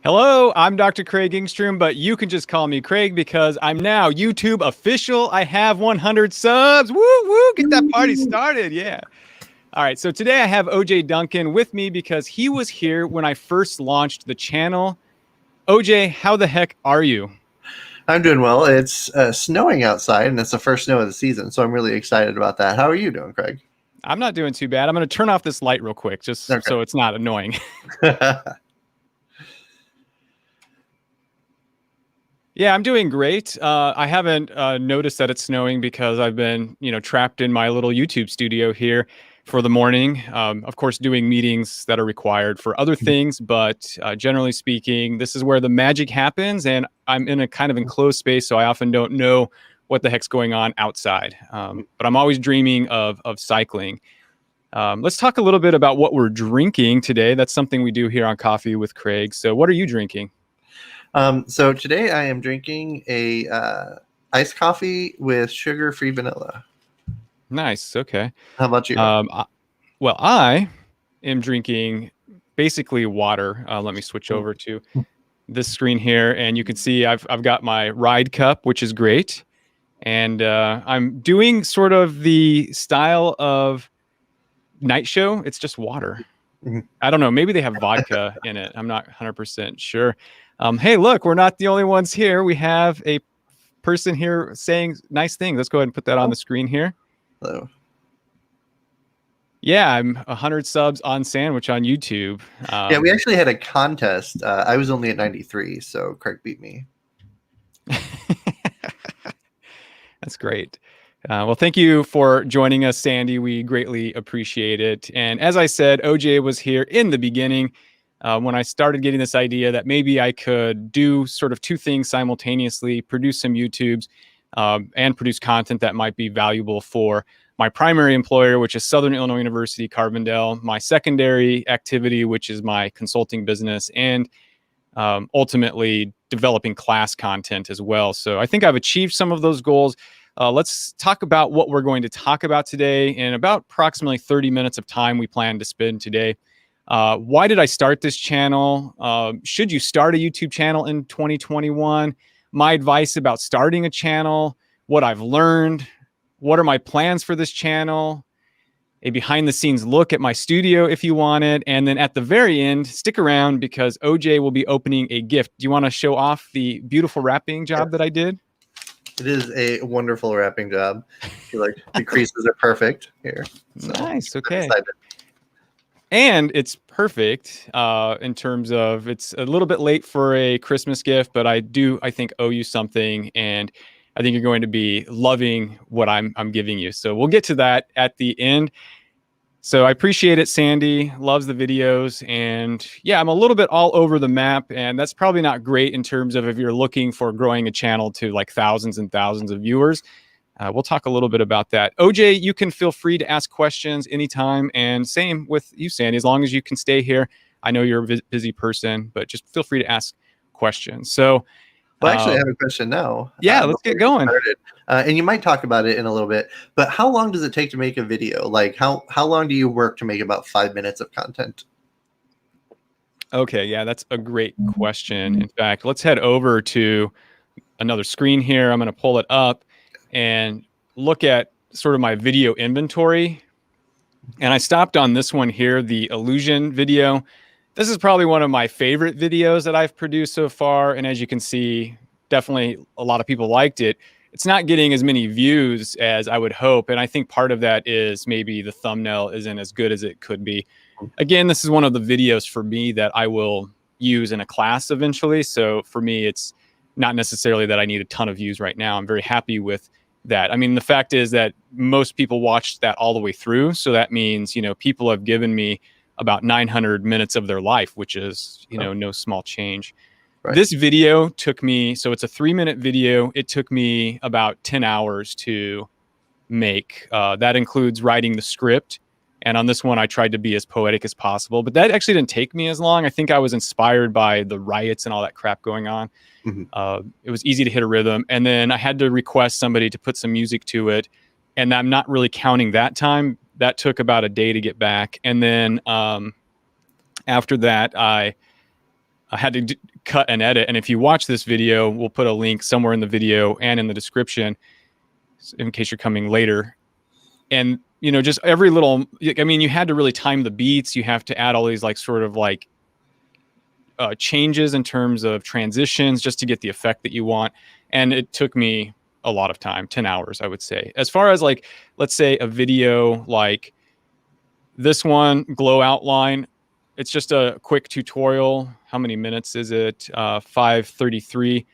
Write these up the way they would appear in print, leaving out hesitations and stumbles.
Hello, I'm Dr. Craig Ingstrom, but you can just call me Craig because I'm now YouTube official. I have 100 subs. Woo, woo, get that party started. Yeah. All right, so today I have OJ Duncan with me because he was here when I first launched the channel. OJ, how the heck are you? I'm doing well. It's snowing outside, and it's the first snow of the season, so I'm really excited about that. How are you doing, Craig? I'm not doing too bad. I'm going to turn off this light real quick just so it's not annoying. Yeah, I'm doing great. I haven't noticed that it's snowing because I've been, trapped in my little YouTube studio here for the morning. Of course, doing meetings that are required for other things, but generally speaking, this is where the magic happens, and I'm in a kind of enclosed space, so I often don't know what the heck's going on outside. But I'm always dreaming of cycling. Let's talk a little bit about what we're drinking today. That's something we do here on Coffee with Craig. So what are you drinking? So today I am drinking a iced coffee with sugar-free vanilla. Nice. Okay. How about you? I am drinking basically water. Let me switch over to this screen here, and you can see I've got my Ride cup, which is great, and I'm doing sort of the style of night show. It's just water. I don't know. Maybe they have vodka in it. I'm not 100% sure. Hey, look, we're not the only ones here. We have a person here saying nice things. Let's go ahead and put that on the screen here. Hello. Yeah, I'm 100 subs on Sandwich on YouTube. Yeah, we actually had a contest. I was only at 93, so Craig beat me. That's great. Well, thank you for joining us, Sandy. We greatly appreciate it. And as I said, OJ was here in the beginning when I started getting this idea that maybe I could do sort of two things simultaneously, produce some YouTubes and produce content that might be valuable for my primary employer, which is Southern Illinois University, Carbondale, my secondary activity, which is my consulting business, and ultimately developing class content as well. So I think I've achieved some of those goals. Let's talk about what we're going to talk about today. In about approximately 30 minutes of time we plan to spend today. Why did I start this channel? Should you start a YouTube channel in 2021? My advice about starting a channel, what I've learned, what are my plans for this channel, a behind the scenes look at my studio if you want it. And then at the very end, stick around because OJ will be opening a gift. Do you want to show off the beautiful wrapping job that I did? It is a wonderful wrapping job. I feel like the creases are perfect here. So nice. Okay. And it's perfect in terms of it's a little bit late for a Christmas gift, but I think, owe you something. And I think you're going to be loving what I'm giving you. So we'll get to that at the end. So I appreciate it. Sandy loves the videos. And yeah, I'm a little bit all over the map. And that's probably not great in terms of if you're looking for growing a channel to like thousands and thousands of viewers. We'll talk a little bit about that. OJ, you can feel free to ask questions anytime. And same with you, Sandy, as long as you can stay here. I know you're a busy person, but just feel free to ask questions. So, well, actually, I have a question now. Yeah, let's get going. And you might talk about it in a little bit, but how long does it take to make a video? Like how long do you work to make about 5 minutes of content? Okay, yeah, that's a great question. In fact, let's head over to another screen here. I'm going to pull it up and look at sort of my video inventory. And I stopped on this one here, the illusion video. This is probably one of my favorite videos that I've produced so far. And as you can see, definitely a lot of people liked it. It's not getting as many views as I would hope. And I think part of that is maybe the thumbnail isn't as good as it could be. Again, this is one of the videos for me that I will use in a class eventually. So for me, it's not necessarily that I need a ton of views right now. I'm very happy with that. I mean, the fact is that most people watched that all the way through. So that means, people have given me about 900 minutes of their life, which is, Oh, no small change. right. This video took me, so it's a 3-minute video. It took me about 10 hours to make. That includes writing the script. And on this one, I tried to be as poetic as possible, but that actually didn't take me as long. I think I was inspired by the riots and all that crap going on. Mhm. It was easy to hit a rhythm. And then I had to request somebody to put some music to it. And I'm not really counting that time. That took about a day to get back. And then after that, I had to cut and edit. And if you watch this video, we'll put a link somewhere in the video and in the description in case you're coming later. And, just every little, I mean, you had to really time the beats. You have to add all these changes in terms of transitions just to get the effect that you want. And it took me a lot of time, 10 hours, I would say. As far as let's say a video like this one, Glow Outline, it's just a quick tutorial. How many minutes is it? 5:33.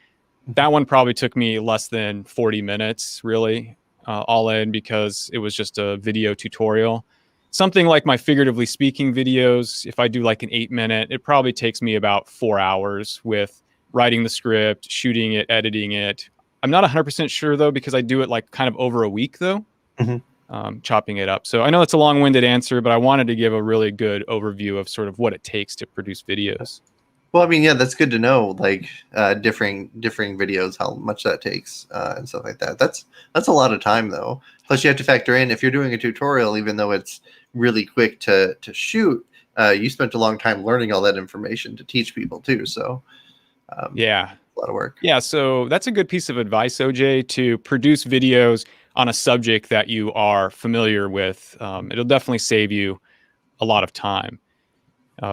That one probably took me less than 40 minutes, really, all in, because it was just a video tutorial. Something like my figuratively speaking videos, if I do like an 8-minute, it probably takes me about 4 hours with writing the script, shooting it, editing it. I'm not 100% sure, though, because I do it kind of over a week, though, chopping it up. So I know it's a long-winded answer, but I wanted to give a really good overview of sort of what it takes to produce videos. Well, I mean, yeah, that's good to know. Differing videos, how much that takes, and stuff like that. That's a lot of time, though. Plus, you have to factor in if you're doing a tutorial, even though it's really quick to shoot, you spent a long time learning all that information to teach people too. So, yeah, a lot of work. Yeah, so that's a good piece of advice, OJ, to produce videos on a subject that you are familiar with. It'll definitely save you a lot of time.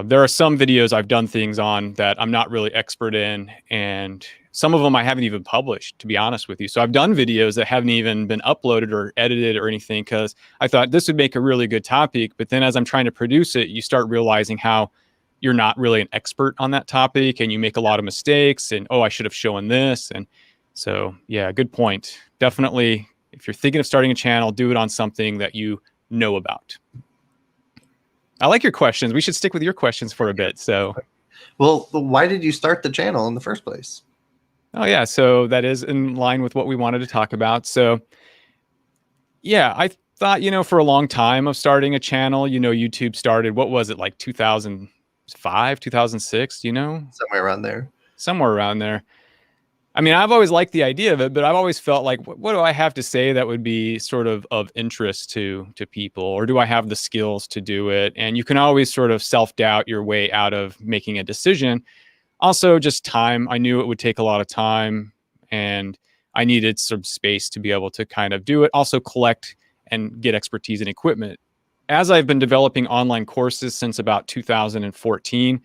There are some videos I've done things on that I'm not really expert in, and some of them I haven't even published, to be honest with you. So I've done videos that haven't even been uploaded or edited or anything because I thought this would make a really good topic. But then as I'm trying to produce it, you start realizing how you're not really an expert on that topic and you make a lot of mistakes and, oh, I should have shown this. And so, yeah, good point. Definitely, if you're thinking of starting a channel, do it on something that you know about. I like your questions. We should stick with your questions for a bit. So, well, why did you start the channel in the first place? Oh, yeah. So that is in line with what we wanted to talk about. So, yeah, I thought, for a long time of starting a channel, YouTube started, what was it, like 2005, 2006, Somewhere around there. Somewhere around there. I mean, I've always liked the idea of it, but I've always felt like, what do I have to say that would be sort of interest to people? Or do I have the skills to do it? And you can always sort of self-doubt your way out of making a decision. Also, just time. I knew it would take a lot of time and I needed some space to be able to kind of do it. Also, collect and get expertise and equipment. As I've been developing online courses since about 2014,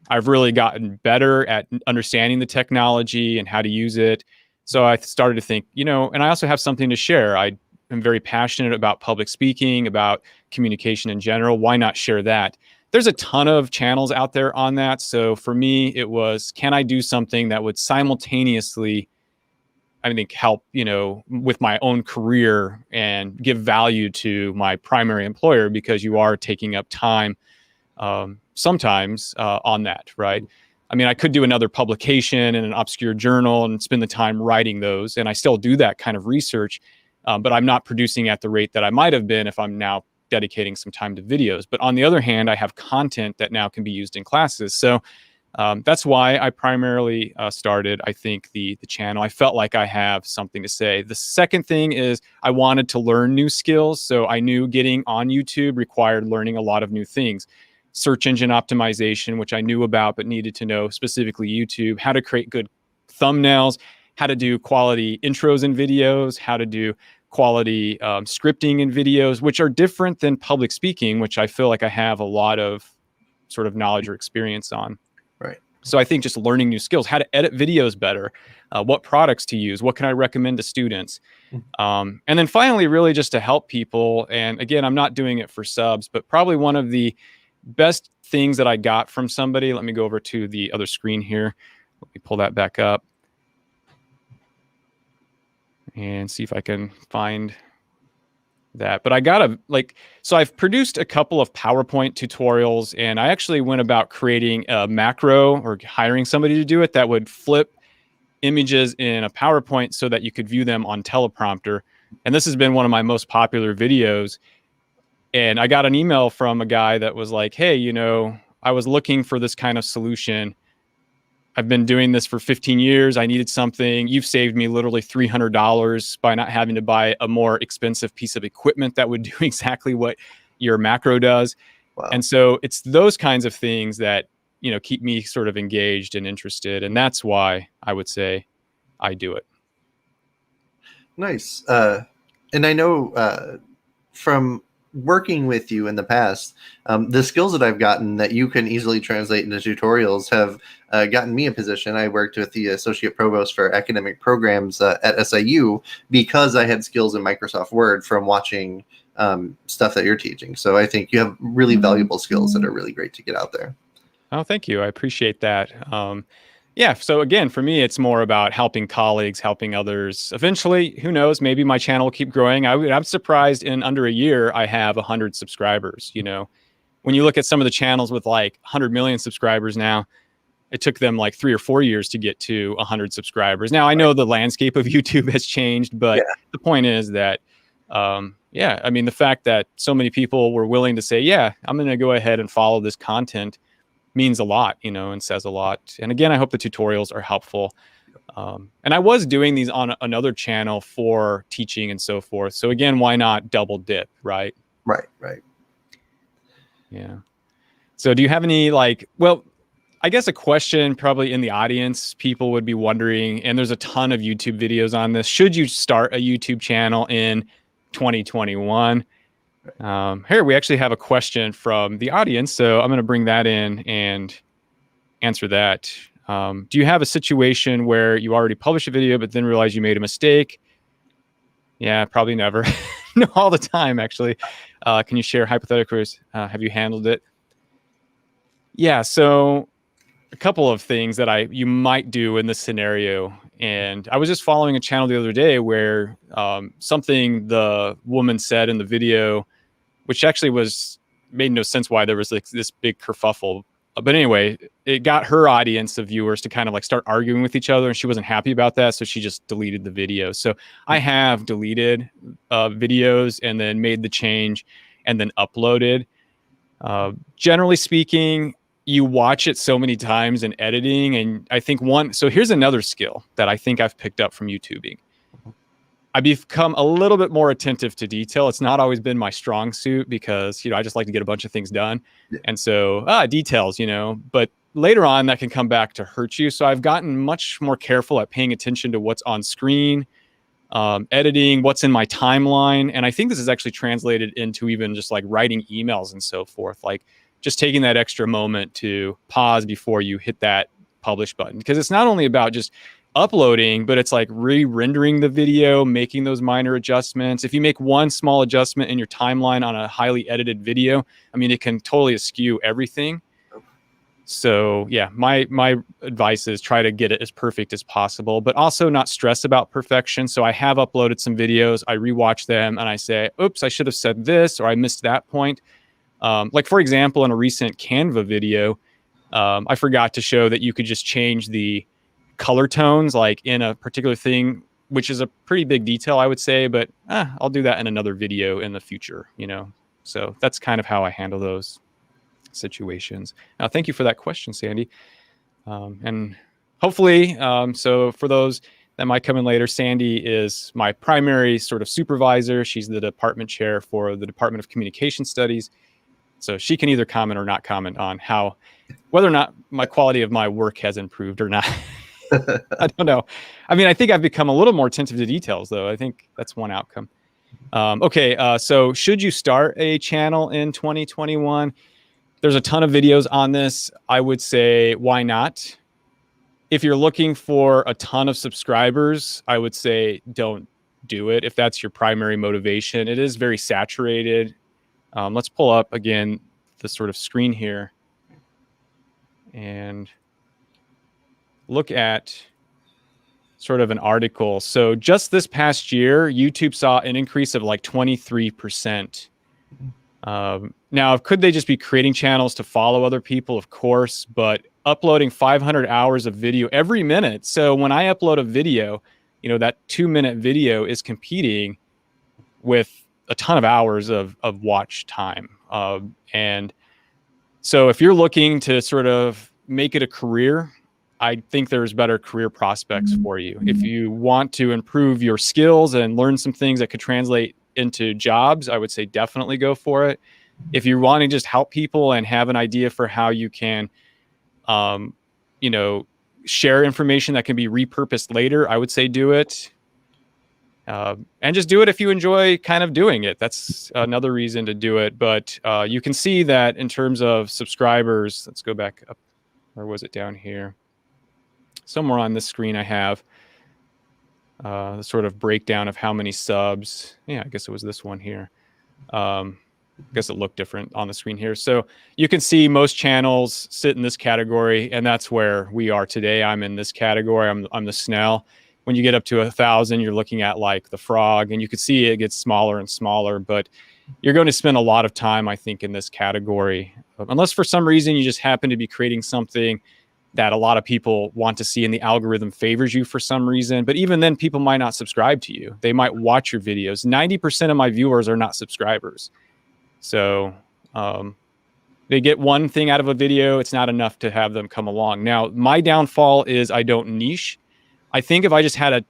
I've really gotten better at understanding the technology and how to use it. So I started to think, and I also have something to share. I am very passionate about public speaking, about communication in general. Why not share that? There's a ton of channels out there on that. So for me, it was, can I do something that would simultaneously, I think, help, with my own career and give value to my primary employer, because you are taking up time sometimes on that, right? I mean, I could do another publication in an obscure journal and spend the time writing those, and I still do that kind of research, but I'm not producing at the rate that I might have been if I'm now dedicating some time to videos. But on the other hand, I have content that now can be used in classes. So that's why I primarily started, I think, the channel. I felt like I have something to say. The second thing is I wanted to learn new skills. So I knew getting on YouTube required learning a lot of new things. Search engine optimization, which I knew about, but needed to know specifically YouTube, how to create good thumbnails, how to do quality intros in videos, how to do quality scripting in videos, which are different than public speaking, which I feel like I have a lot of sort of knowledge or experience on. Right. So I think just learning new skills, how to edit videos better, what products to use, what can I recommend to students? And then finally, really just to help people. And again, I'm not doing it for subs, but probably one of the best things that I got from somebody, let me go over to the other screen here. Let me pull that back up. and see if I can find that. But I gotta so I've produced a couple of PowerPoint tutorials, and I actually went about creating a macro or hiring somebody to do it that would flip images in a PowerPoint so that you could view them on teleprompter. And this has been one of my most popular videos. And I got an email from a guy that was like, hey, I was looking for this kind of solution. I've been doing this for 15 years. I needed something. You've saved me literally $300 by not having to buy a more expensive piece of equipment that would do exactly what your macro does. Wow. And so it's those kinds of things that, keep me sort of engaged and interested. And that's why I would say I do it. Nice. And I know from working with you in the past, the skills that I've gotten that you can easily translate into tutorials have gotten me a position. I worked with the Associate Provost for Academic Programs at SIU because I had skills in Microsoft Word from watching stuff that you're teaching. So I think you have really valuable skills that are really great to get out there. Oh, thank you. I appreciate that. Yeah. So again, for me, it's more about helping colleagues, helping others. Eventually, who knows? Maybe my channel will keep growing. I'm surprised in under a year I have 100 subscribers. When you look at some of the channels with like 100 million subscribers now, it took them like 3 or 4 years to get to 100 subscribers. Now I know the landscape of YouTube has changed, but the point is that, the fact that so many people were willing to say, yeah, I'm going to go ahead and follow this content means a lot, and says a lot. And again, I hope the tutorials are helpful. And I was doing these on another channel for teaching and so forth. So again, why not double dip, right? Right. Yeah. So do you have any I guess a question probably in the audience, people would be wondering, and there's a ton of YouTube videos on this. Should you start a YouTube channel in 2021? Here, we actually have a question from the audience, so I'm going to bring that in and answer that. Do you have a situation where you already published a video, but then realized you made a mistake? Yeah, probably never. No, all the time, actually. Can you share hypotheticals? Have you handled it? Yeah, so a couple of things that you might do in this scenario. And I was just following a channel the other day where something the woman said in the video, which actually made no sense why there was this big kerfuffle. But anyway, it got her audience of viewers to kind of start arguing with each other, and she wasn't happy about that, so she just deleted the video. So I have deleted videos and then made the change and then uploaded. Generally speaking, you watch it so many times in editing, and I think so here's another skill that I think I've picked up from YouTubing. I've become a little bit more attentive to detail. It's not always been my strong suit because, I just like to get a bunch of things done. Yeah. And so, details, but later on that can come back to hurt you. So I've gotten much more careful at paying attention to what's on screen, editing, what's in my timeline. And I think this is actually translated into even just writing emails and so forth. Just taking that extra moment to pause before you hit that publish button. Because it's not only about just uploading, but it's re-rendering the video, making those minor adjustments. If you make one small adjustment in your timeline on a highly edited video, it can totally askew everything. So yeah, my advice is try to get it as perfect as possible, but also not stress about perfection. So I have uploaded some videos, I rewatch them and I say, oops, I should have said this, or I missed that point. For example, in a recent Canva video, I forgot to show that you could just change the color tones in a particular thing, which is a pretty big detail, I would say, but I'll do that in another video in the future, So that's kind of how I handle those situations. Now, thank you for that question, Sandy. And hopefully, so for those that might come in later, Sandy is my primary sort of supervisor. She's the department chair for the Department of Communication Studies. So she can either comment or not comment on whether or not my quality of my work has improved or not. I don't know. I think I've become a little more attentive to details, though. I think that's one outcome. So should you start a channel in 2021? There's a ton of videos on this. I would say, why not? If you're looking for a ton of subscribers, I would say don't do it if that's your primary motivation. It is very saturated. Let's pull up again the sort of screen here and look at sort of an article. So just this past year, YouTube saw an increase of like 23%. Now, could they just be creating channels to follow other people? Of course, but uploading 500 hours of video every minute. So when I upload a video, that 2-minute video is competing with a ton of hours of watch time. And so if you're looking to sort of make it a career, I think there's better career prospects for you. If you want to improve your skills and learn some things that could translate into jobs, I would say definitely go for it. If you want to just help people and have an idea for how you can, share information that can be repurposed later, I would say do it. And just do it if you enjoy kind of doing it. That's another reason to do it. But you can see that in terms of subscribers, let's go back up. Or was it down here? Somewhere on this screen I have the sort of breakdown of how many subs. Yeah, I guess it was this one here. I guess it looked different on the screen here. So you can see most channels sit in this category, and that's where we are today. I'm in this category. I'm the snail. When you get up to 1,000, you're looking at like the frog, and you can see it gets smaller and smaller, but you're going to spend a lot of time, I think, in this category. Unless for some reason you just happen to be creating something that a lot of people want to see and the algorithm favors you for some reason. But even then, people might not subscribe to you. They might watch your videos. 90% of my viewers are not subscribers. So they get one thing out of a video. It's not enough to have them come along. Now, my downfall is I don't niche. I think if I just had a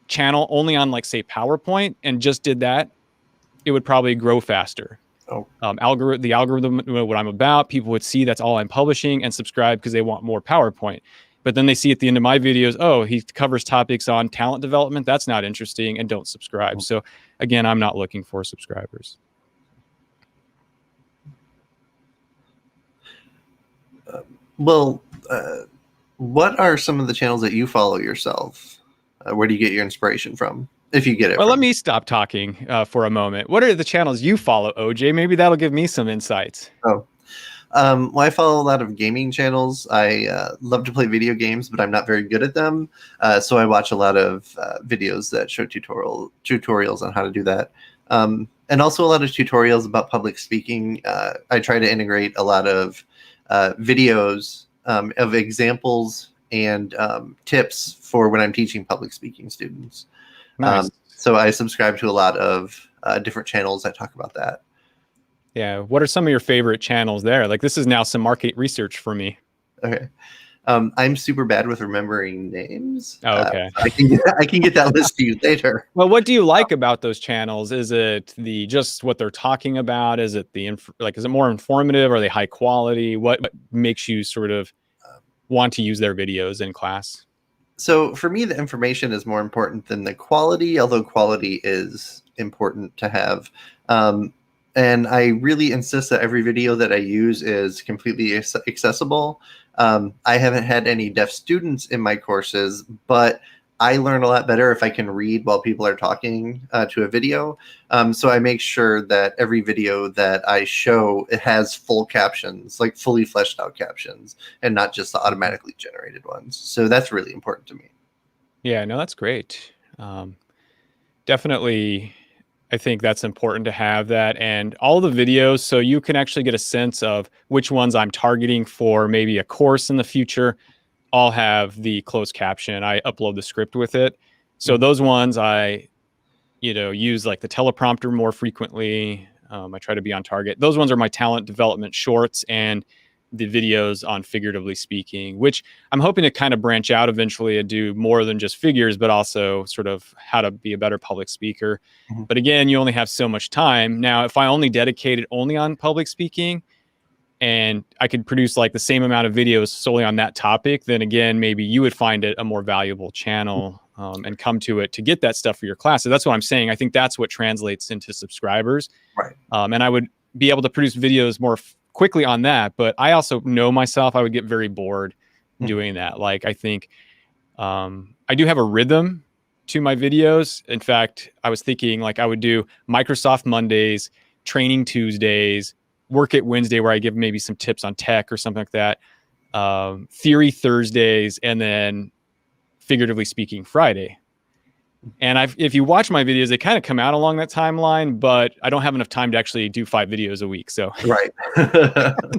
channel only on, like, say, PowerPoint and just did that, it would probably grow faster. Oh. The algorithm, what I'm about, people would see that's all I'm publishing and subscribe because they want more PowerPoint. But then they see at the end of my videos, oh, he covers topics on talent development. That's not interesting, and don't subscribe. So again, I'm not looking for subscribers. What are some of the channels that you follow yourself? Where do you get your inspiration from? If you get it. Well, let me stop talking for a moment. What are the channels you follow, OJ? Maybe that'll give me some insights. Well, I follow a lot of gaming channels. I love to play video games, but I'm not very good at them. So I watch a lot of videos that show tutorials on how to do that. And also a lot of tutorials about public speaking. I try to integrate a lot of videos of examples and tips for when I'm teaching public speaking students. Nice. So I subscribe to a lot of different channels that talk about that. Yeah. What are some of your favorite channels there? Like, this is now some market research for me. Okay. I'm super bad with remembering names. Oh, okay. I can get that list to you later. Well, what do you like about those channels? Is it just what they're talking about? Is it is it more informative? Are they high quality? What makes you sort of want to use their videos in class? So for me, the information is more important than the quality, although quality is important to have. And I really insist that every video that I use is completely accessible. I haven't had any deaf students in my courses, but I learn a lot better if I can read while people are talking to a video. So I make sure that every video that I show, it has full captions, like fully fleshed out captions, and not just the automatically generated ones. So that's really important to me. Yeah, no, that's great. Definitely, I think that's important to have that, and all the videos, so you can actually get a sense of which ones I'm targeting for maybe a course in the future. All have the closed caption. I upload the script with it. So those ones I, use like the teleprompter more frequently. I try to be on target. Those ones are my talent development shorts and the videos on figuratively speaking, which I'm hoping to kind of branch out eventually and do more than just figures, but also sort of how to be a better public speaker. Mm-hmm. But again, you only have so much time. Now, if I only dedicated only on public speaking, and I could produce like the same amount of videos solely on that topic, then again, maybe you would find it a more valuable channel and come to it to get that stuff for your class. So that's what I'm saying. I think that's what translates into subscribers. Right. And I would be able to produce videos more quickly on that. But I also know myself, I would get very bored doing that. Like, I think I do have a rhythm to my videos. In fact, I was thinking like I would do Microsoft Mondays, Training Tuesdays, Work It Wednesday, where I give maybe some tips on tech or something like that. Theory Thursdays, and then figuratively speaking Friday. And if you watch my videos, they kind of come out along that timeline, but I don't have enough time to actually do 5 videos a week. So Right.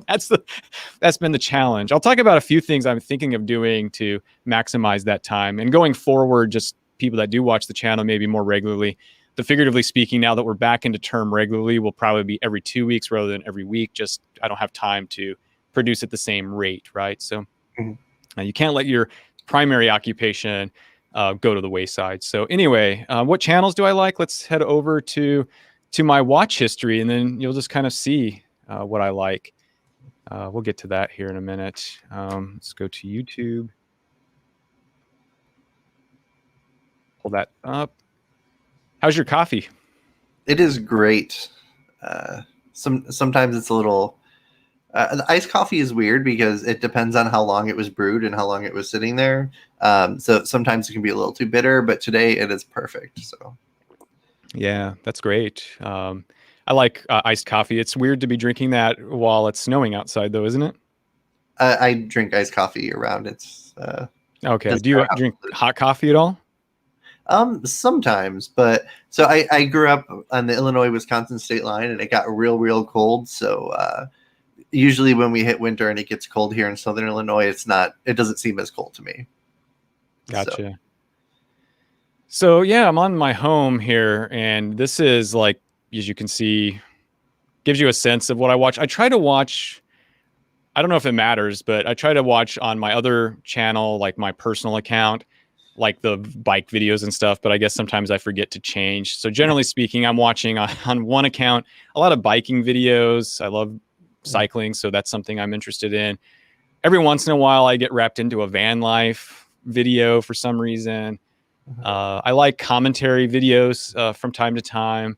that's been the challenge. I'll talk about a few things I'm thinking of doing to maximize that time. And going forward, just people that do watch the channel maybe more regularly, the figuratively speaking, now that we're back into term regularly, will probably be every 2 weeks rather than every week. Just I don't have time to produce at the same rate, right? So you can't let your primary occupation go to the wayside. So anyway, what channels do I like? Let's head over to my watch history, and then you'll just kind of see what I like. We'll get to that here in a minute. Let's go to YouTube. Pull that up. How's your coffee? It is great. Sometimes it's a little. The iced coffee is weird because it depends on how long it was brewed and how long it was sitting there. So sometimes it can be a little too bitter, but today it is perfect. So, yeah, that's great. I like iced coffee. It's weird to be drinking that while it's snowing outside, though, isn't it? I drink iced coffee year round. It's okay. Do you drink hot coffee at all? Sometimes, but so I grew up on the Illinois-Wisconsin state line, and it got real cold. So usually when we hit winter and it gets cold here in Southern Illinois, it doesn't seem as cold to me. Gotcha. So yeah, I'm on my home here, and this is like, as you can see, gives you a sense of what I watch. I try to watch, I don't know if it matters, but I try to watch on my other channel, like my personal account, like the bike videos and stuff, but I guess sometimes I forget to change. So generally speaking, I'm watching on one account a lot of biking videos. I love cycling, so that's something I'm interested in. Every once in a while, I get wrapped into a van life video for some reason. I like commentary videos from time to time.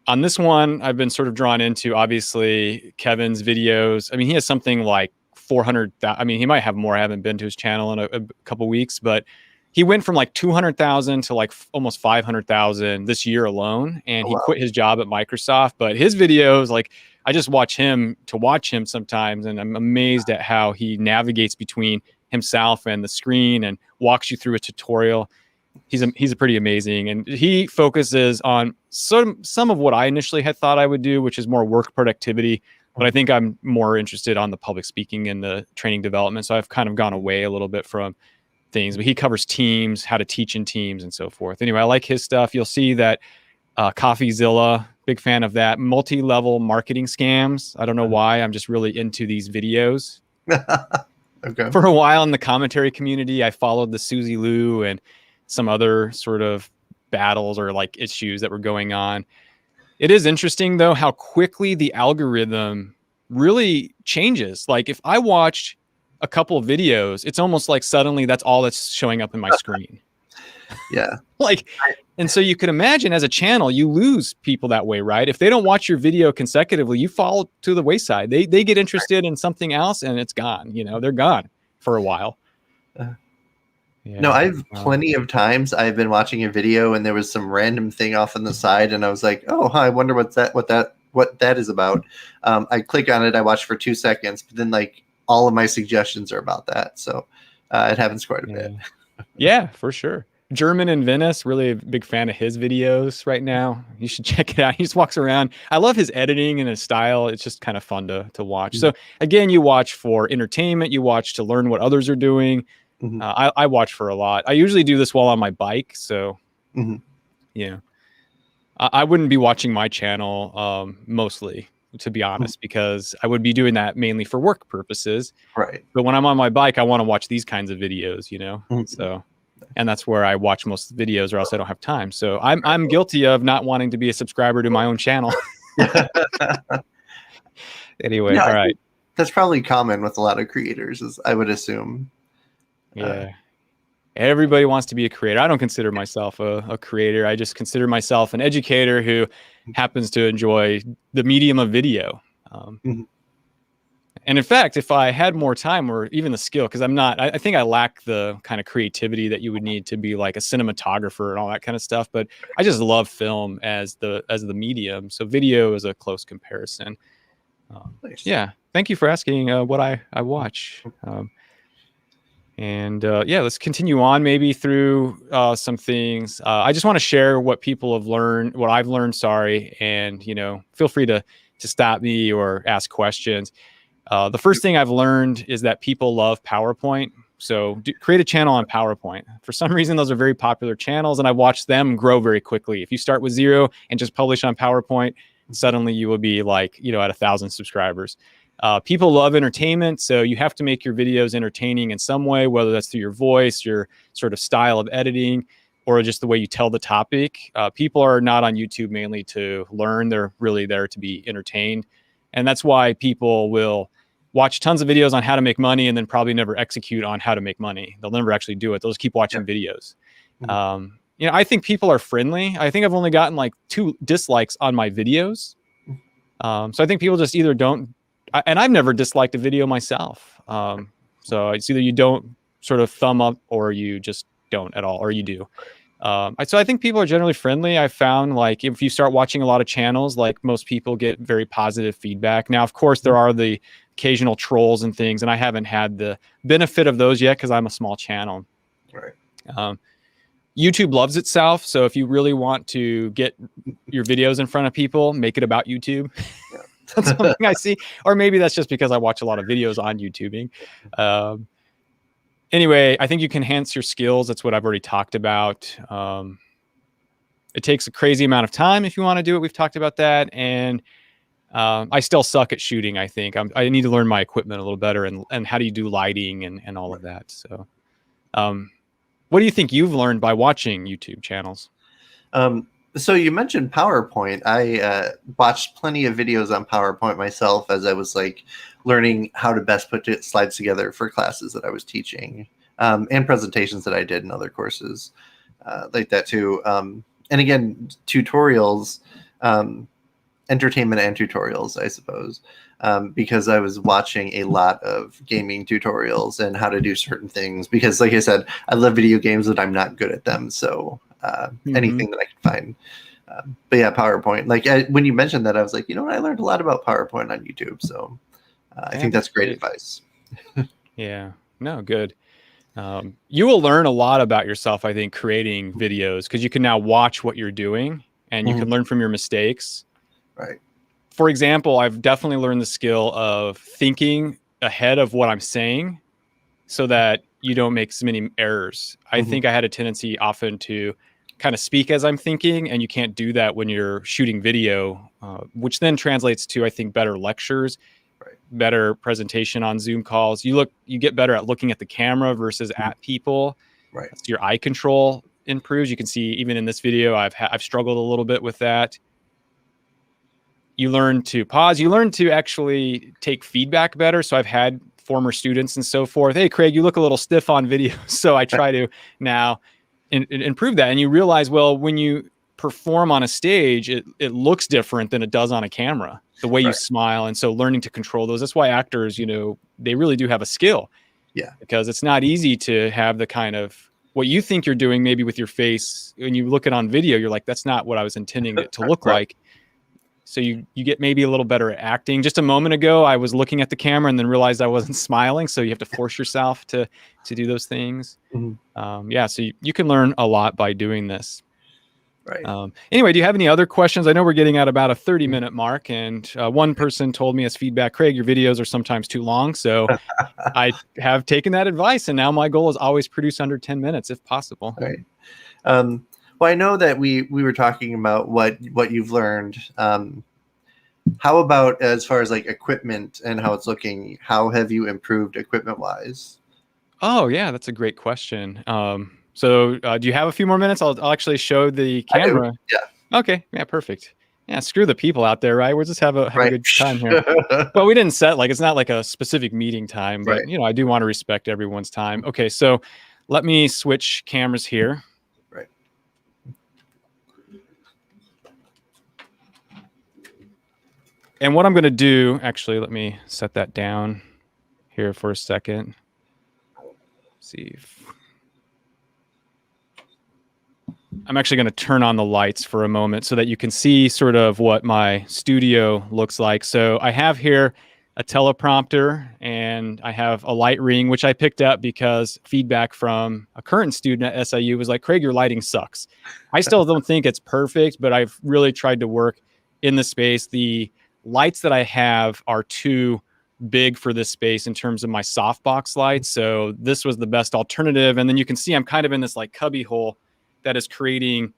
On this one, I've been sort of drawn into, obviously, Kevin's videos. I mean, he has something like 400,000. I mean, he might have more. I haven't been to his channel in a couple weeks, but he went from like 200,000 to like almost 500,000 this year alone. And he quit his job at Microsoft. But his videos, like, I just watch him sometimes. And I'm amazed at how he navigates between himself and the screen and walks you through a tutorial. He's a pretty amazing, and he focuses on some of what I initially had thought I would do, which is more work productivity. But I think I'm more interested on the public speaking and the training development. So I've kind of gone away a little bit from things, but he covers teams, how to teach in teams, and so forth. Anyway, I like his stuff. You'll see that CoffeeZilla, big fan of that. Multi-level marketing scams. I don't know why. I'm just really into these videos. Okay. For a while in the commentary community, I followed the Susie Lou and some other sort of battles or like issues that were going on. It is interesting, though, how quickly the algorithm really changes. Like if I watched a couple of videos, it's almost like suddenly that's all that's showing up in my screen. Yeah. Like, and so you can imagine as a channel, you lose people that way, right? If they don't watch your video consecutively, you fall to the wayside. They get interested in something else and it's gone. You know, they're gone for a while. Yeah. No, I've plenty of times I've been watching a video and there was some random thing off on the side and I was like, oh, I wonder what that is about. I click on it, I watch for 2 seconds, but then like all of my suggestions are about that. So it happens quite a bit. Yeah, for sure. German in Venice, really a big fan of his videos right now. You should check it out. He just walks around. I love his editing and his style. It's just kind of fun to watch. So again, you watch for entertainment. You watch to learn what others are doing. I watch for a lot. I usually do this while on my bike. So, yeah, I wouldn't be watching my channel mostly, to be honest, because I would be doing that mainly for work purposes. Right. But when I'm on my bike, I want to watch these kinds of videos, you know? So, and that's where I watch most of the videos or else I don't have time. So I'm guilty of not wanting to be a subscriber to my own channel. Anyway, all right. That's probably common with a lot of creators, I would assume. Yeah. Everybody wants to be a creator. I don't consider myself a creator. I just consider myself an educator who happens to enjoy the medium of video. And in fact, if I had more time or even the skill, because I think I lack the kind of creativity that you would need to be like a cinematographer and all that kind of stuff. But I just love film as the medium. So video is a close comparison. Nice. Yeah. Thank you for asking what I watch. And yeah, let's continue on maybe through some things. I just want to share what people have learned, what I've learned, sorry. And, feel free to stop me or ask questions. The first thing I've learned is that people love PowerPoint. So create a channel on PowerPoint. For some reason, those are very popular channels, and I watched them grow very quickly. If you start with 0 and just publish on PowerPoint, suddenly you will be like, at 1,000 subscribers. People love entertainment, so you have to make your videos entertaining in some way, whether that's through your voice, your sort of style of editing, or just the way you tell the topic. People are not on YouTube mainly to learn. They're really there to be entertained. And that's why people will watch tons of videos on how to make money and then probably never execute on how to make money. They'll never actually do it. They'll just keep watching videos. I think people are friendly. I think I've only gotten like 2 dislikes on my videos. So I think people just either don't, and I've never disliked a video myself. So it's either you don't sort of thumb up or you just don't at all, or you do. So I think people are generally friendly. I found like if you start watching a lot of channels, like most people get very positive feedback. Now, of course, there are the occasional trolls and things, and I haven't had the benefit of those yet because I'm a small channel. Right. YouTube loves itself. So if you really want to get your videos in front of people, make it about YouTube. Yeah. That's something I see. Or maybe that's just because I watch a lot of videos on YouTubing. Anyway, I think you can enhance your skills. That's what I've already talked about. It takes a crazy amount of time if you want to do it. We've talked about that. And I still suck at shooting, I think. I need to learn my equipment a little better and how do you do lighting and all of that. So what do you think you've learned by watching YouTube channels? So you mentioned PowerPoint. I watched plenty of videos on PowerPoint myself as I was like learning how to best put slides together for classes that I was teaching and presentations that I did in other courses like that too. And again, tutorials, entertainment and tutorials, I suppose, because I was watching a lot of gaming tutorials and how to do certain things because, like I said, I love video games, but I'm not good at them. So anything that I can find. But yeah, PowerPoint. Like when you mentioned that, I was like, you know what? I learned a lot about PowerPoint on YouTube. So I think that's great advice. Yeah. No, good. You will learn a lot about yourself, I think, creating videos because you can now watch what you're doing and you can learn from your mistakes. Right. For example, I've definitely learned the skill of thinking ahead of what I'm saying so that you don't make so many errors. I think I had a tendency often to kind of speak as I'm thinking, and you can't do that when you're shooting video, which then translates to, I think, better lectures, better presentation on Zoom calls. You get better at looking at the camera versus at people. Right. So your eye control improves. You can see even in this video, I've struggled a little bit with that. You learn to pause. You learn to actually take feedback better. So I've had former students and so forth. Hey, Craig, you look a little stiff on video. So I try to now improve that. And you realize, well, when you perform on a stage, it looks different than it does on a camera, the way you smile. And so learning to control those, that's why actors, they really do have a skill. Yeah. Because it's not easy to have the kind of what you think you're doing maybe with your face. When you look at on video, you're like, that's not what I was intending it to look like. So you get maybe a little better at acting. Just a moment ago, I was looking at the camera and then realized I wasn't smiling. So you have to force yourself to do those things. So you can learn a lot by doing this. Right. Anyway, do you have any other questions? I know we're getting at about a 30-minute mark, and one person told me as feedback, Craig, your videos are sometimes too long. So I have taken that advice, and now my goal is always produce under 10 minutes if possible. Right. Well, I know that we were talking about what you've learned. How about as far as like equipment and how it's looking? How have you improved equipment wise? Oh yeah, that's a great question. So do you have a few more minutes? I'll actually show the camera. Yeah. Okay. Yeah. Perfect. Yeah. Screw the people out there, right? We'll just have a good time here. But we didn't set it's not like a specific meeting time, but I do want to respect everyone's time. Okay. So let me switch cameras here. Right. And what I'm going to do, actually, let me set that down here for a second. See if I'm actually going to turn on the lights for a moment so that you can see sort of what my studio looks like. So I have here a teleprompter, and I have a light ring, which I picked up because feedback from a current student at SIU was like, Craig, your lighting sucks. I still don't think it's perfect, but I've really tried to work in the space. The lights that I have are too big for this space in terms of my softbox lights. So this was the best alternative. And then you can see I'm kind of in this like cubby hole that is creating,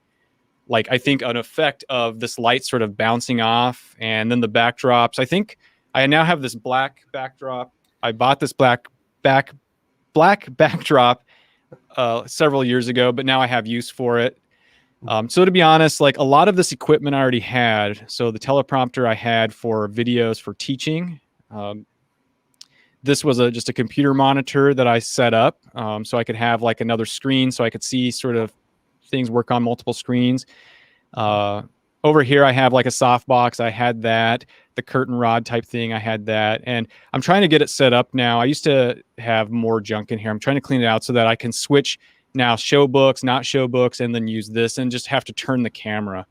like, I think an effect of this light sort of bouncing off, and then the backdrops. I think I now have this black backdrop. I bought this black backdrop several years ago, but now I have use for it. So to be honest, like a lot of this equipment I already had. So the teleprompter I had for videos for teaching. This was just a computer monitor that I set up so I could have like another screen so I could see sort of things work on multiple screens. Over here, I have like a softbox. I had that. The curtain rod type thing, I had that. And I'm trying to get it set up now. I used to have more junk in here. I'm trying to clean it out so that I can switch now show books, not show books, and then use this and just have to turn the camera.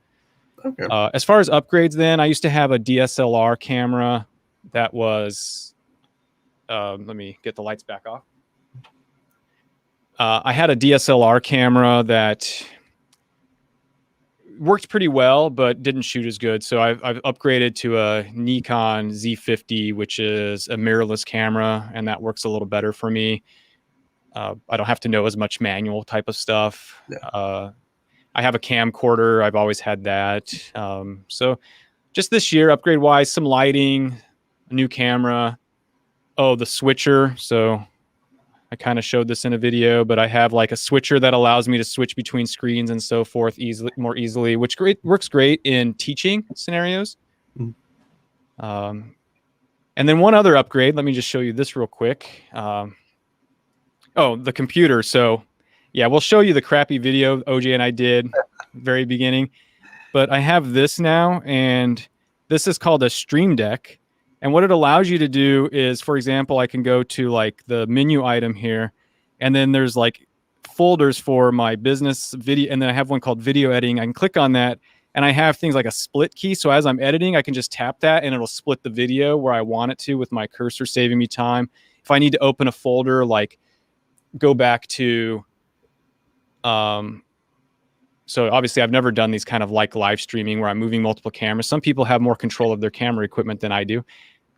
Okay. As far as upgrades then, I used to have a DSLR camera that was, let me get the lights back off. I had a DSLR camera that worked pretty well, but didn't shoot as good. So I've upgraded to a Nikon Z50, which is a mirrorless camera, and that works a little better for me. I don't have to know as much manual type of stuff. Yeah. I have a camcorder. I've always had that. So just this year, upgrade wise, some lighting, a new camera. Oh, the switcher. So I kind of showed this in a video, but I have like a switcher that allows me to switch between screens and so forth more easily, which works great in teaching scenarios. Mm-hmm. And then one other upgrade. Let me just show you this real quick. Oh, the computer. So yeah, we'll show you the crappy video OJ and I did very beginning, but I have this now, and this is called a Stream Deck. And what it allows you to do is, for example, I can go to like the menu item here, and then there's like folders for my business video. And then I have one called video editing. I can click on that, and I have things like a split key. So as I'm editing, I can just tap that and it'll split the video where I want it to with my cursor, saving me time. If I need to open a folder, like go back to, so obviously I've never done these kind of like live streaming where I'm moving multiple cameras. Some people have more control of their camera equipment than I do.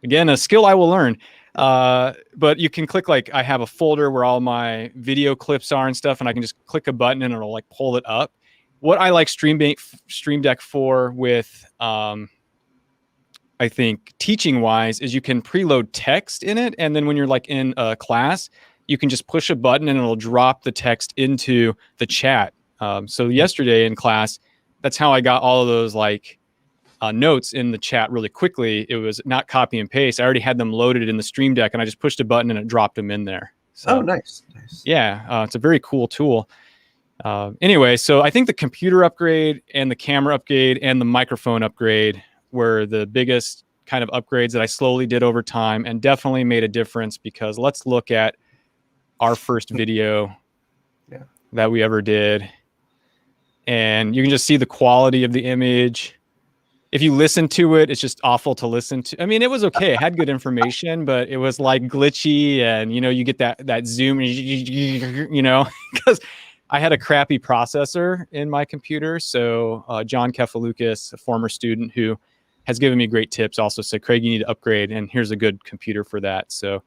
Again, a skill I will learn. But you can click, like I have a folder where all my video clips are and stuff, and I can just click a button and it'll like pull it up. What I like Stream Deck for with, I think teaching wise, is you can preload text in it. And then when you're like in a class, you can just push a button and it'll drop the text into the chat. So yesterday in class, that's how I got all of those like notes in the chat really quickly. It was not copy and paste. I already had them loaded in the Stream Deck, and I just pushed a button and it dropped them in there. So, oh, nice. Yeah, it's a very cool tool. Anyway, so I think the computer upgrade and the camera upgrade and the microphone upgrade were the biggest kind of upgrades that I slowly did over time, and definitely made a difference, because let's look at our first video that we ever did. And you can just see the quality of the image. If you listen to it, it's just awful to listen to. I mean, it was okay. It had good information, but it was like glitchy, and you get that zoom, because I had a crappy processor in my computer. So John Kefalukas, a former student who has given me great tips, also said, Craig, you need to upgrade, and here's a good computer for that. So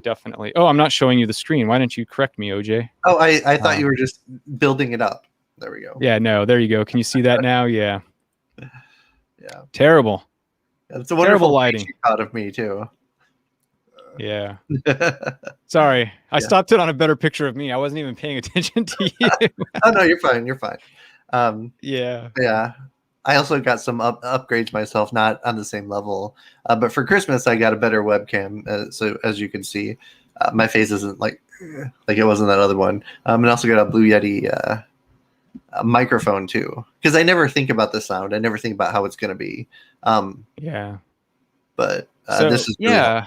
definitely. Oh, I'm not showing you the screen. Why didn't you correct me, OJ? Oh, I thought you were just building it up. There we go. Yeah, no, there you go. Can you see that now? Yeah. Yeah. Terrible. It's a wonderful lighting out of me too. Yeah. Sorry. I stopped it on a better picture of me. I wasn't even paying attention to you. Oh no, you're fine. You're fine. Yeah. Yeah. I also got some upgrades myself, not on the same level. But for Christmas, I got a better webcam. So as you can see, my face isn't like it was in that other one. And I also got a Blue Yeti a microphone too, because I never think about the sound. I never think about how it's going to be. Yeah. But so, this is really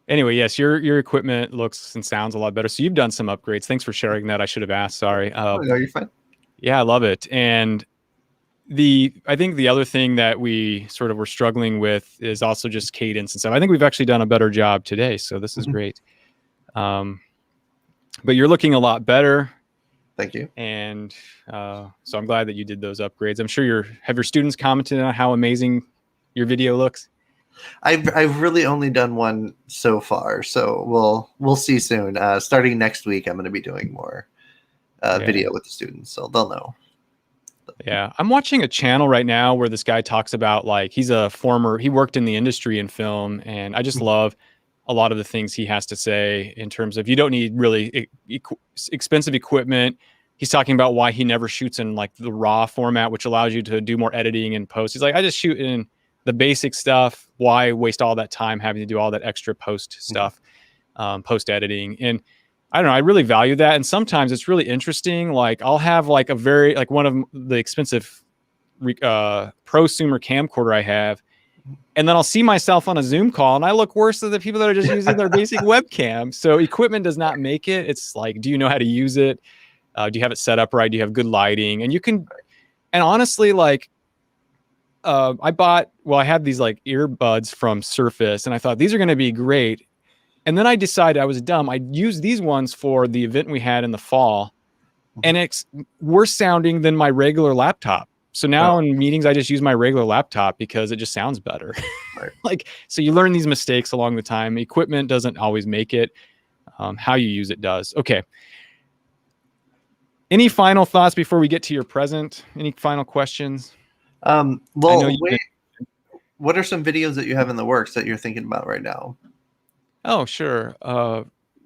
Anyway, yes, your equipment looks and sounds a lot better. So you've done some upgrades. Thanks for sharing that. I should have asked. Sorry. no, you're fine. Yeah, I love it. And I think the other thing that we sort of were struggling with is also just cadence and stuff. I think we've actually done a better job today, so this is great. But you're looking a lot better. Thank you. And so I'm glad that you did those upgrades. I'm sure have your students commented on how amazing your video looks? I've really only done one so far, so we'll see soon. Starting next week, I'm going to be doing more video with the students, so they'll know. Yeah, I'm watching a channel right now where this guy talks about, like, he worked in the industry in film, and I just love a lot of the things he has to say in terms of you don't need really expensive equipment. He's talking about why he never shoots in like the raw format, which allows you to do more editing and post. He's like, I just shoot in the basic stuff. Why waste all that time having to do all that extra post stuff, post editing? And I don't know, I really value that. And sometimes it's really interesting. Like I'll have like one of the expensive prosumer camcorder I have, and then I'll see myself on a Zoom call and I look worse than the people that are just using their basic webcam. So equipment does not make it. It's like, do you know how to use it? Do you have it set up right? Do you have good lighting? And honestly, like, I had these like earbuds from Surface, and I thought these are going to be great. And then I decided I was dumb. I used these ones for the event we had in the fall, and it's worse sounding than my regular laptop. So now in meetings, I just use my regular laptop because it just sounds better. Right. So you learn these mistakes along the time. Equipment doesn't always make it. How you use it does. Okay. Any final thoughts before we get to your present? Any final questions? What are some videos that you have in the works that you're thinking about right now? Oh, sure.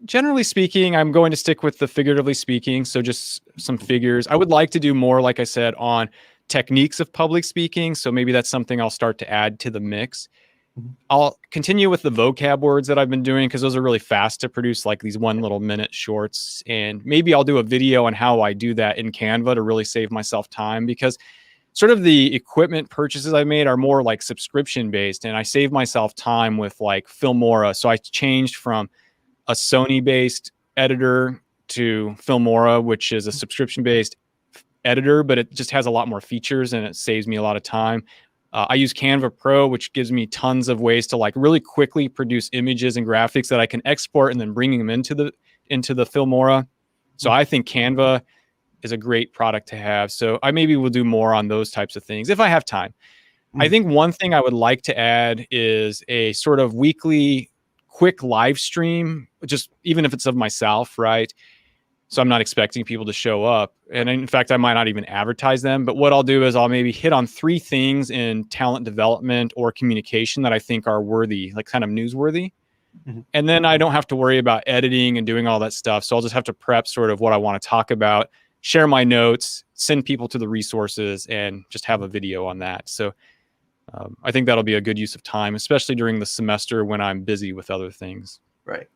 Generally speaking, I'm going to stick with the figuratively speaking. So just some figures. I would like to do more, like I said, on techniques of public speaking. So maybe that's something I'll start to add to the mix. I'll continue with the vocab words that I've been doing because those are really fast to produce, like these 1 little minute shorts. And maybe I'll do a video on how I do that in Canva to really save myself time, because sort of the equipment purchases I made are more like subscription based, and I save myself time with like Filmora. So I changed from a Sony based editor to Filmora, which is a subscription based editor, but it just has a lot more features and it saves me a lot of time. I use Canva Pro, which gives me tons of ways to like really quickly produce images and graphics that I can export and then bringing them into the Filmora. So I think Canva is a great product to have. So I maybe will do more on those types of things if I have time. I think one thing I would like to add is a sort of weekly quick live stream, just even if it's of myself, right? So I'm not expecting people to show up. And in fact, I might not even advertise them. But what I'll do is I'll maybe hit on 3 things in talent development or communication that I think are worthy, like kind of newsworthy. And then I don't have to worry about editing and doing all that stuff. So I'll just have to prep sort of what I want to talk about, share my notes, send people to the resources, and just have a video on that. So I think that'll be a good use of time, especially during the semester when I'm busy with other things. Right.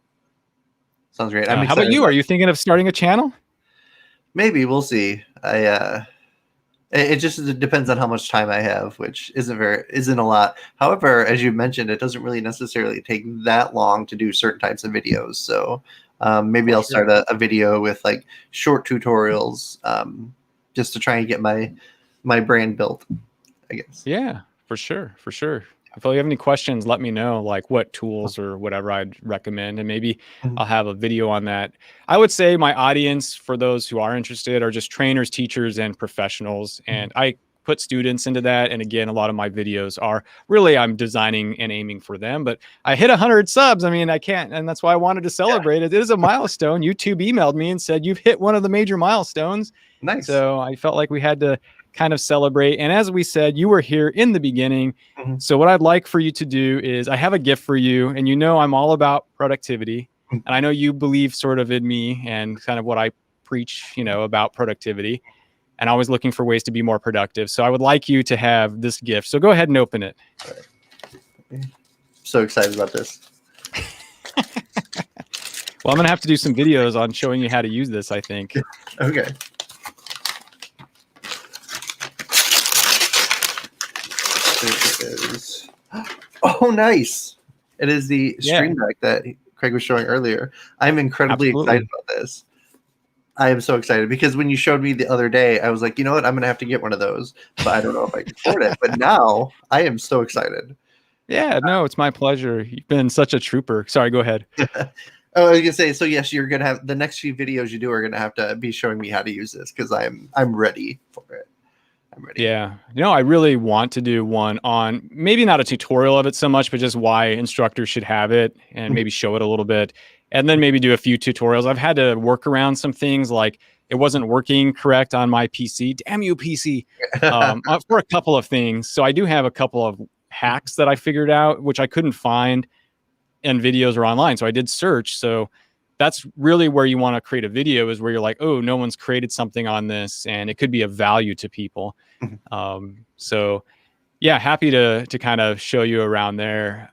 Sounds great. How about you? Are you thinking of starting a channel? Maybe. We'll see. It just depends on how much time I have, which isn't a lot. However, as you mentioned, it doesn't really necessarily take that long to do certain types of videos. So maybe I'll start a video with like short tutorials, just to try and get my brand built, I guess. Yeah, for sure. If you have any questions, let me know, like what tools or whatever I'd recommend, and maybe I'll have a video on that. I would say my audience, for those who are interested, are just trainers, teachers, and professionals. And I put students into that. And again, a lot of my videos are really, I'm designing and aiming for them. But I hit 100 subs. I mean, I can't. And that's why I wanted to celebrate it. It is a milestone. YouTube emailed me and said, you've hit one of the major milestones. Nice. So I felt like we had to kind of celebrate. And as we said, you were here in the beginning. So what I'd like for you to do is, I have a gift for you, and you know I'm all about productivity. And I know you believe sort of in me and kind of what I preach, about productivity. And always looking for ways to be more productive. So I would like you to have this gift. So go ahead and open it. Right. So excited about this. Well, I'm going to have to do some videos on showing you how to use this, I think. Okay. It is. Oh, nice. It is the stream deck that Craig was showing earlier. I'm incredibly excited about this. I am so excited because when you showed me the other day, I was like, you know what, I'm gonna have to get one of those, but I don't know if I can afford it. But now I am so excited. Yeah, no, it's my pleasure. You've been such a trooper. Sorry, go ahead. Oh, I was gonna say, so yes, you're gonna have the next few videos you do are gonna have to be showing me how to use this because I'm ready for it. I'm ready. Yeah. I really want to do one on maybe not a tutorial of it so much, but just why instructors should have it and maybe show it a little bit. And then maybe do a few tutorials. I've had to work around some things like it wasn't working correct on my PC. Damn you, PC. For a couple of things. So I do have a couple of hacks that I figured out, which I couldn't find in videos or online. So I did search. So that's really where you want to create a video, is where you're like, oh, no one's created something on this and it could be of value to people. So yeah, happy to kind of show you around there,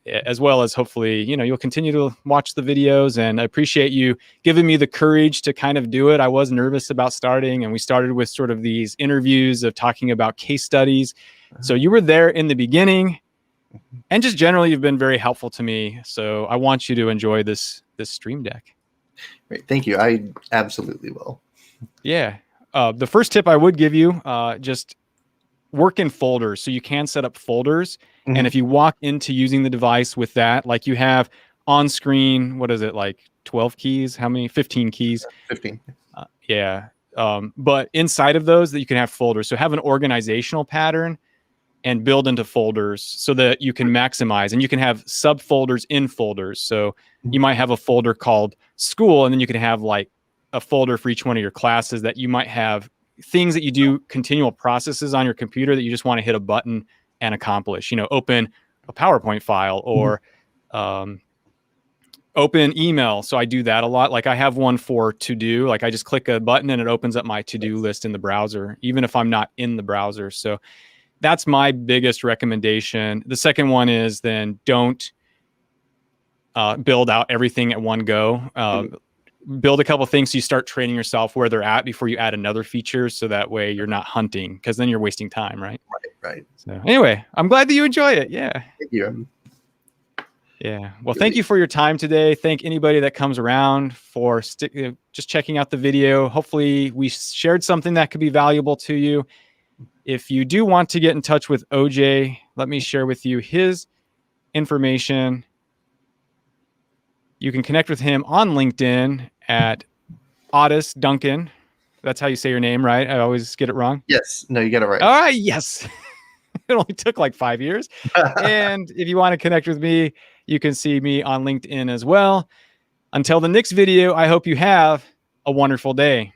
as well as hopefully, you'll continue to watch the videos, and I appreciate you giving me the courage to kind of do it. I was nervous about starting, and we started with sort of these interviews of talking about case studies. So you were there in the beginning, and just generally you've been very helpful to me. So I want you to enjoy this stream deck. Great, thank you. I absolutely will. Yeah. The first tip I would give you, just work in folders. So you can set up folders. And if you walk into using the device with that, like you have on screen, what is it, like 12 keys? How many? 15 keys. 15. Yeah. But inside of those, that you can have folders. So have an organizational pattern and build into folders so that you can maximize, and you can have subfolders in folders. So you might have a folder called school, and then you can have like a folder for each one of your classes that you might have things that you do, continual processes on your computer that you just want to hit a button and accomplish. Open a PowerPoint file or open email. So I do that a lot. Like I have one for to do, like I just click a button and it opens up my to-do list in the browser, even if I'm not in the browser. So that's my biggest recommendation. The second one is then don't build out everything at one go. Build a couple things so you start training yourself where they're at before you add another feature. So that way you're not hunting, because then you're wasting time, right? Right. So anyway, I'm glad that you enjoy it. Yeah. Thank you. Yeah. Well, thank you for your time today. Thank anybody that comes around for just checking out the video. Hopefully we shared something that could be valuable to you. If you do want to get in touch with OJ, let me share with you his information. You can connect with him on LinkedIn at Otis Duncan. That's how you say your name, right? I always get it wrong. Yes. No, you got it right. All right. Yes. It only took like 5 years. And if you want to connect with me, you can see me on LinkedIn as well. Until the next video, I hope you have a wonderful day.